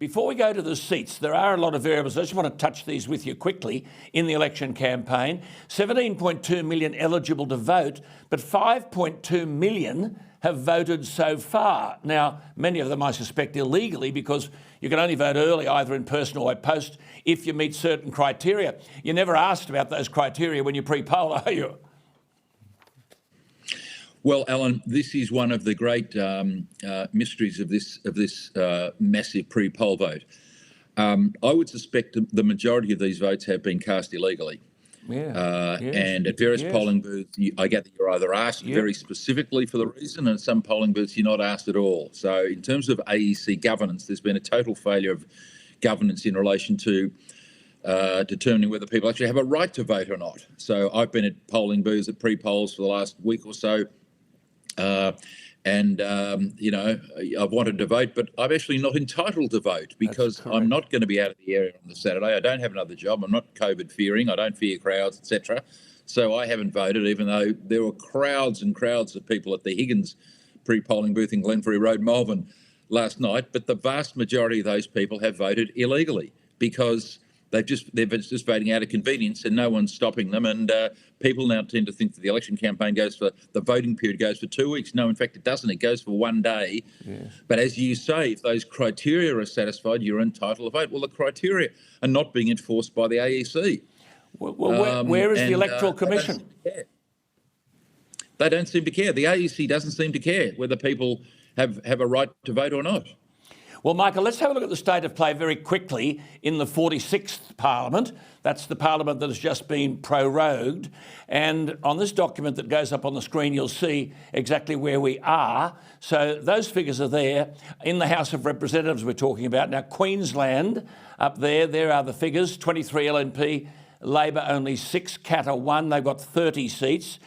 Before we go to the seats, there are a lot of variables. I just want to touch these with you quickly in the election campaign. 17.2 million eligible to vote, but 5.2 million have voted so far. Now, many of them, I suspect, illegally, because you can only vote early, either in person or by post, if you meet certain criteria. You're never asked about those criteria when you pre-poll, are you? Well, Alan, this is one of the great mysteries of this massive pre-poll vote. I would suspect the majority of these votes have been cast illegally. And at various polling booths, I gather you're either asked very specifically for the reason, and at some polling booths you're not asked at all. So in terms of AEC governance, there's been a total failure of governance in relation to determining whether people actually have a right to vote or not. So I've been at polling booths at pre-polls for the last week or so, you know, I've wanted to vote, but I'm actually not entitled to vote because I'm not going to be out of the area on the Saturday. I don't have another job. I'm not COVID fearing. I don't fear crowds, etc. So I haven't voted, even though there were crowds and crowds of people at the Higgins pre-polling booth in Glenferrie Road, Melbourne last night. But the vast majority of those people have voted illegally because they're just voting out of convenience and no one's stopping them. And people now tend to think that the election campaign the voting period goes for 2 weeks. No, in fact, it doesn't. It goes for 1 day. Yes. But as you say, if those criteria are satisfied, you're entitled to vote. Well, the criteria are not being enforced by the AEC. Well, where is the Electoral Commission? They don't seem to care. The AEC doesn't seem to care whether people have a right to vote or not. Well, Michael, let's have a look at the state of play very quickly in the 46th Parliament. That's the Parliament that has just been prorogued. And on this document that goes up on the screen, you'll see exactly where we are. So those figures are there. In the House of Representatives we're talking about. Now, Queensland, up there are the figures. 23 LNP, Labor only 6, Katter 1. They've got 30 seats.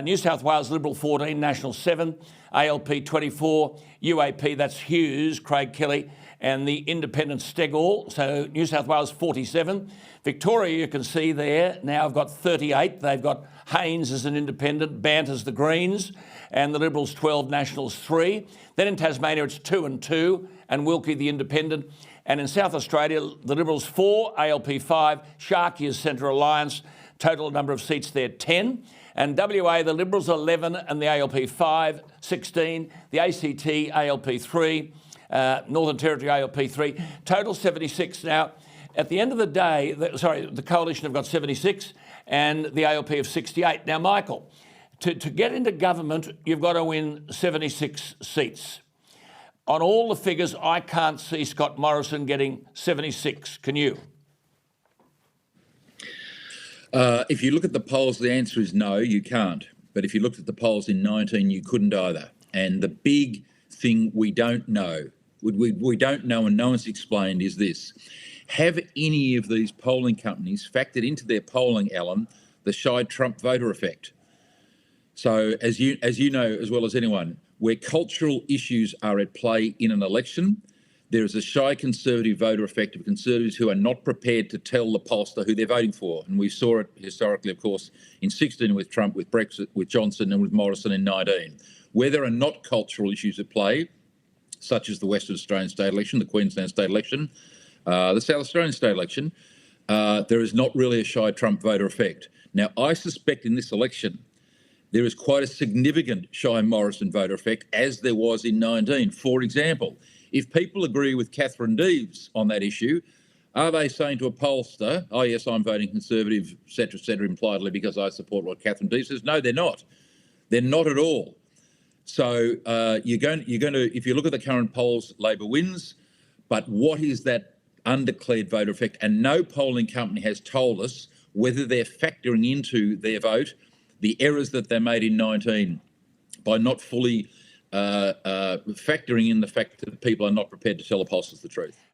New South Wales Liberal 14, National 7, ALP 24, UAP, that's Hughes, Craig Kelly, and the Independent Stegall. So New South Wales 47. Victoria, you can see there, now have got 38. They've got Haynes as an independent, Bant as the Greens, and the Liberals 12, Nationals 3. Then in Tasmania, it's 2 and 2, and Wilkie the independent. And in South Australia, the Liberals 4, ALP 5, Sharkey is Centre Alliance. Total number of seats there, 10. And WA, the Liberals 11 and the ALP 5, 16. The ACT, ALP 3. Northern Territory, ALP 3. Total 76. Now, at the end of the day, the Coalition have got 76 and the ALP have 68. Now, Michael, to get into government, you've got to win 76 seats. On all the figures, I can't see Scott Morrison getting 76. Can you? If you look at the polls, the answer is no, you can't. But if you looked at the polls in 19, you couldn't either. And the big thing we don't know, we don't know and no one's explained is this. Have any of these polling companies factored into their polling, Alan, the shy Trump voter effect? So as you know as well as anyone, where cultural issues are at play in an election, there is a shy Conservative voter effect of Conservatives who are not prepared to tell the pollster who they're voting for. And we saw it historically, of course, in 16 with Trump, with Brexit, with Johnson and with Morrison in 19. Where there are not cultural issues at play, such as the Western Australian state election, the Queensland state election, the South Australian state election, there is not really a shy Trump voter effect. Now, I suspect in this election, there is quite a significant shy Morrison voter effect, as there was in 19. For example, if people agree with Catherine Deves on that issue, are they saying to a pollster, oh, yes, I'm voting Conservative, et cetera, impliedly because I support what Catherine Deves says? No, they're not. They're not at all. So you're going to, if you look at the current polls, Labor wins, but what is that undeclared voter effect? And no polling company has told us whether they're factoring into their vote the errors that they made in 19 by not fully factoring in the fact that people are not prepared to tell the pollsters the truth.